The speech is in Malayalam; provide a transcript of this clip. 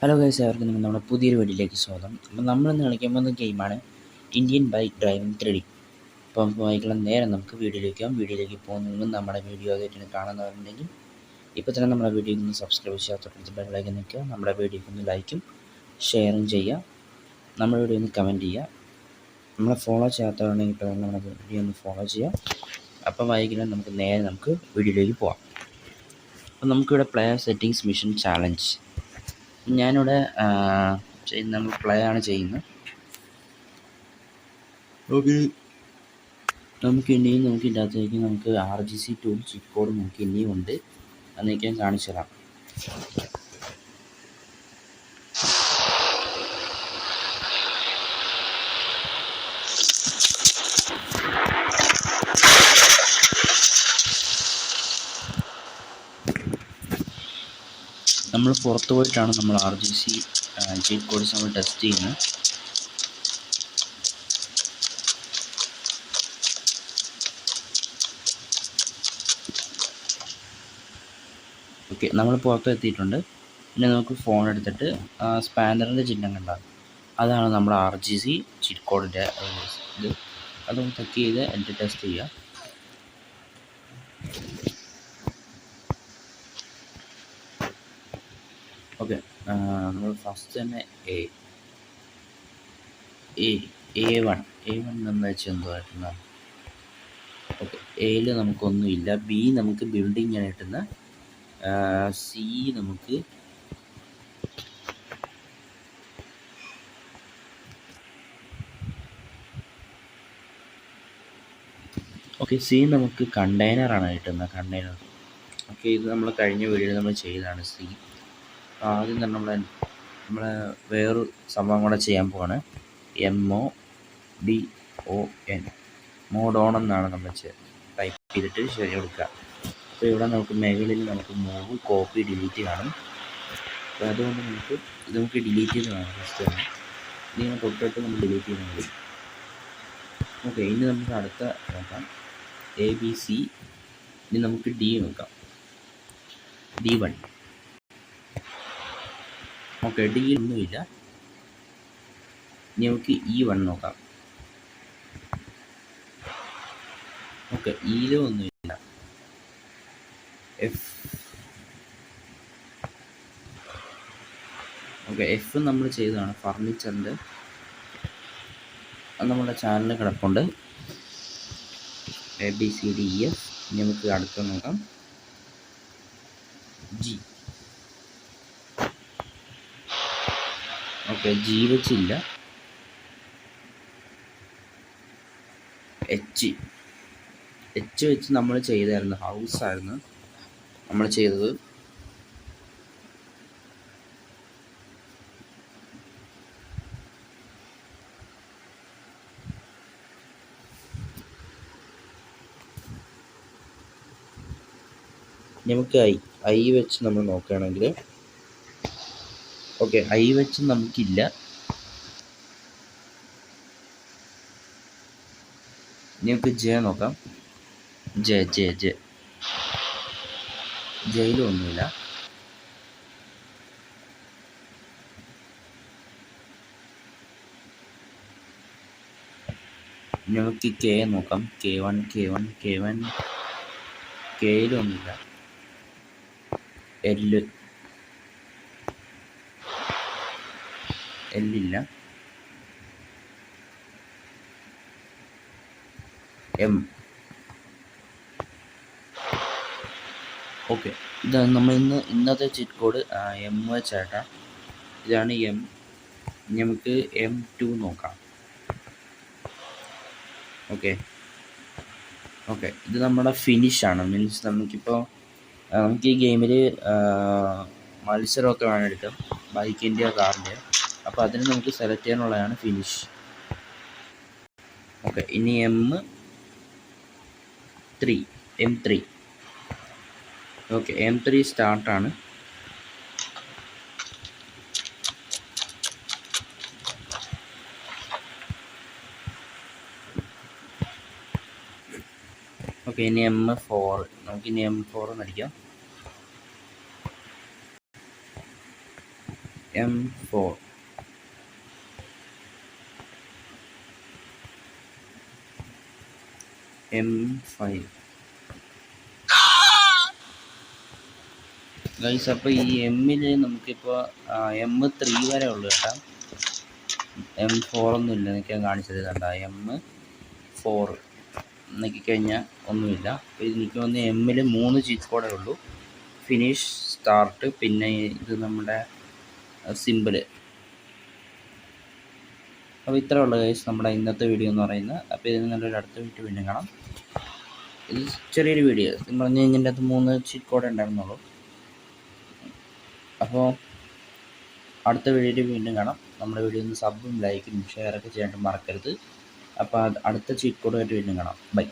ഹലോ ഗൈസ്, അവർക്ക് നമ്മുടെ പുതിയൊരു വീഡിയോയിലേക്ക് സ്വാഗതം. അപ്പം നമ്മളിന്ന് കളിക്കാൻ പോകുന്ന ഗെയിമാണ് ഇന്ത്യൻ ബൈക്ക് ഡ്രൈവിംഗ് 3D. അപ്പം ബൈക്കുള്ള നേരെ നമുക്ക് വീഡിയോയിലേക്ക് പോകുന്നതിന് മുമ്പ് നമ്മുടെ വീഡിയോ ആയിട്ട് കാണുന്നവരുണ്ടെങ്കിൽ ഇപ്പോൾ തന്നെ നമ്മുടെ വീഡിയോയിൽ നിന്ന് സബ്സ്ക്രൈബ് ചെയ്യാത്ത ബെല്ലൈക്കൻ നിൽക്കുക. നമ്മുടെ വീഡിയോയ്ക്ക് ഒന്ന് ലൈക്കും ഷെയറും ചെയ്യുക. നമ്മുടെ വീഡിയോ ഒന്ന് കമൻറ്റ് ചെയ്യുക. നമ്മളെ ഫോളോ ചെയ്യാത്തവരുണ്ടെങ്കിൽ ഇപ്പോൾ നമ്മുടെ വീഡിയോ ഒന്ന് ഫോളോ ചെയ്യുക. അപ്പം വൈകിട്ട് നമുക്ക് വീഡിയോയിലേക്ക് പോകാം. അപ്പം നമുക്കിവിടെ പ്ലെയർ സെറ്റിങ്സ് മിഷൻ ചാലഞ്ച്. ഞാനിവിടെ നമ്മൾ പ്ലേ ആണ് ചെയ്യുന്നത്. നമുക്ക് ഇതിൻ്റെ അകത്തേക്ക് നമുക്ക് RGC ടൂൾ ചീറ്റ് കോഡ് നമുക്ക് ഇനിയും ഉണ്ട്. അതൊക്കെ ഞാൻ കാണിച്ചു തരാം. നമ്മൾ പുറത്ത് പോയിട്ടാണ് നമ്മൾ RGC ചീറ്റ് കോഡ്സ് നമ്മൾ ടെസ്റ്റ് ചെയ്യുന്നത്. ഓക്കെ, നമ്മൾ പുറത്ത് എത്തിയിട്ടുണ്ട്. പിന്നെ നമുക്ക് ഫോൺ എടുത്തിട്ട് സ്പാനറിൻ്റെ ചിഹ്നം കണ്ടാൽ അതാണ് നമ്മുടെ RGC ചീറ്റ് കോഡിൻ്റെ ഇത്. അതൊന്ന് ചെക്ക് ചെയ്ത് എന്നിട്ട് ടെസ്റ്റ് ചെയ്യുക. ഓക്കെ, നമ്മൾ ഫസ്റ്റ് തന്നെ A1 എന്ന് വെച്ചാൽ എന്തുമായിട്ടുന്ന. ഓക്കെ, എയിൽ നമുക്കൊന്നുമില്ല. B നമുക്ക് ബിൽഡിംഗ് ആയിട്ടുന്ന. C നമുക്ക് C നമുക്ക് കണ്ടെയ്നറാണ് കിട്ടുന്നത്. കണ്ടെയ്നർ. ഓക്കെ, ഇത് നമ്മൾ കഴിഞ്ഞ വീഡിയോയിൽ നമ്മൾ ചെയ്തതാണ് C. ആദ്യം തന്നെ നമ്മളെ വേറൊരു സംഭവം കൂടെ ചെയ്യാൻ പോവാണ്. MODON മോഡോൺ എന്നാണ് നമ്മൾ ടൈപ്പ് ചെയ്തിട്ട് ശരി കൊടുക്കുക. അപ്പോൾ ഇവിടെ നമുക്ക് മേഖലയിൽ നമുക്ക് മൂവ് കോപ്പി ഡിലീറ്റ് കാണും. അപ്പോൾ അതുകൊണ്ട് നമുക്ക് ഡിലീറ്റ് ചെയ്ത് കാണാം. ഫസ്റ്റ് തന്നെ ഇനി തൊട്ടിട്ട് നമ്മൾ ഡിലീറ്റ് ചെയ്താൽ മതി. ഓക്കെ, ഇനി നമുക്ക് അടുത്ത നോക്കാം. ABC. ഇനി നമുക്ക് D നോക്കാം. D1. ഓക്കെ, D ഒന്നുമില്ല. ഇനി നമുക്ക് E1 നോക്കാം. ഓക്കെ, ഇയിലും ഒന്നുമില്ല. F. ഓക്കെ, F നമ്മൾ ചെയ്തതാണ്. ഫർണിച്ചറിൻ്റെ അത് നമ്മുടെ ചാനലിൽ കിടപ്പുണ്ട്. ABCDEF. ഇനി നമുക്ക് അടുത്ത നോക്കാം. G. ഓക്കെ, G വെച്ചില്ല. H വെച്ച് നമ്മൾ ചെയ്തായിരുന്നു. ഹൗസായിരുന്നു നമ്മൾ ചെയ്തത്. നമുക്ക് I വെച്ച് നമ്മൾ നോക്കുകയാണെങ്കിൽ ഓക്കെ, I വെച്ച് നമുക്കില്ല. നമുക്ക് J നോക്കാം. ജയിലും ഒന്നുമില്ല. നമുക്ക് K നോക്കാം. K1. Kയിലും ഒന്നുമില്ല. L ഇല്ല. M. ഓക്കെ, ഇതാണ് നമ്മൾ ഇന്നത്തെ ചീറ്റ് കോഡ്. M വെച്ചാട്ടാ. ഇതാണ് M. നമുക്ക് M2 നോക്കാം. ഓക്കെ, ഇത് നമ്മുടെ ഫിനിഷാണ്. മീൻസ് നമുക്ക് ഈ ഗെയിമിൽ മത്സരമൊക്കെ വേണം എടുക്കാം, ബൈക്കിൻ്റെ കാറിൻ്റെ. അപ്പോൾ അതിന് നമുക്ക് സെലക്ട് ചെയ്യാനുള്ളതാണ് ഫിനിഷ്. ഓക്കെ, ഇനി M3. Okay, M3 സ്റ്റാർട്ടാണ്. ഓക്കെ, ഇനി M4. നമുക്കിനി M4 എന്ന് അടിക്കാം. M4 M5 guys. അപ്പോൾ ഈ എമ്മിൽ നമുക്കിപ്പോൾ M3 വരെ ഉള്ളു കേട്ടോ. M4 ഒന്നും ഇല്ല. എനിക്ക് കാണിച്ചത് കണ്ട M4 നോക്കിക്കഴിഞ്ഞാൽ ഒന്നുമില്ല. അപ്പോൾ എനിക്ക് തോന്നുന്നു എമ്മിൽ 3 ചീറ്റ് കോഡേ ഉള്ളൂ. ഫിനിഷ്, സ്റ്റാർട്ട്, പിന്നെ ഇത് നമ്മുടെ സിമ്പിള്. അപ്പോൾ ഇത്രേ ഉള്ളൂ ഗൈസ് നമ്മുടെ ഇന്നത്തെ വീഡിയോ എന്ന് പറയുന്നത്. അപ്പോൾ ഇതിന് നല്ലൊരു അടുത്ത വീഡിയോ വീണ്ടും കാണാം. ഇത് ചെറിയൊരു വീഡിയോ പറഞ്ഞു കഴിഞ്ഞാൽ അത് 3 ചീറ്റ് കോഡേ ഉണ്ടായിരുന്നുള്ളൂ. അപ്പോൾ അടുത്ത വീഡിയോയിൽ വീണ്ടും കാണാം. നമ്മുടെ വീഡിയോ ഒന്ന് സബും ലൈക്കും ഷെയറൊക്കെ ചെയ്യാനായിട്ട് മറക്കരുത്. അപ്പോൾ അടുത്ത ചീറ്റ് കോഡുമായിട്ട് വീണ്ടും കാണാം. ബൈ.